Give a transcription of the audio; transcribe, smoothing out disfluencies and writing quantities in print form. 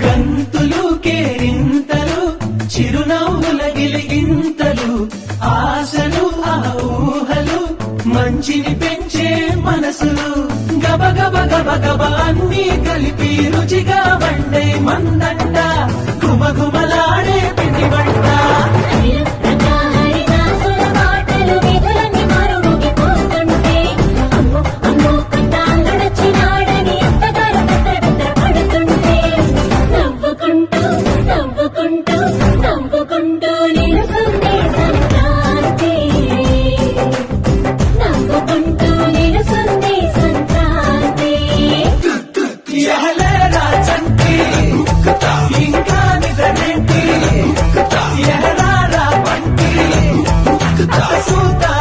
గంతులు కేరింతలు చిరునవ్వుల గిలిగింతలు ఆశలు ఆ ఊహలు మంచిని పెంచే మనసులు గబ గబ గబ గబ అన్నీ కలిపి రుచిగా వండే మందంట గుమగుమలాడే పిండి వంట ఇంకా నిజమేంటి ఎహరారా పంటి సూతా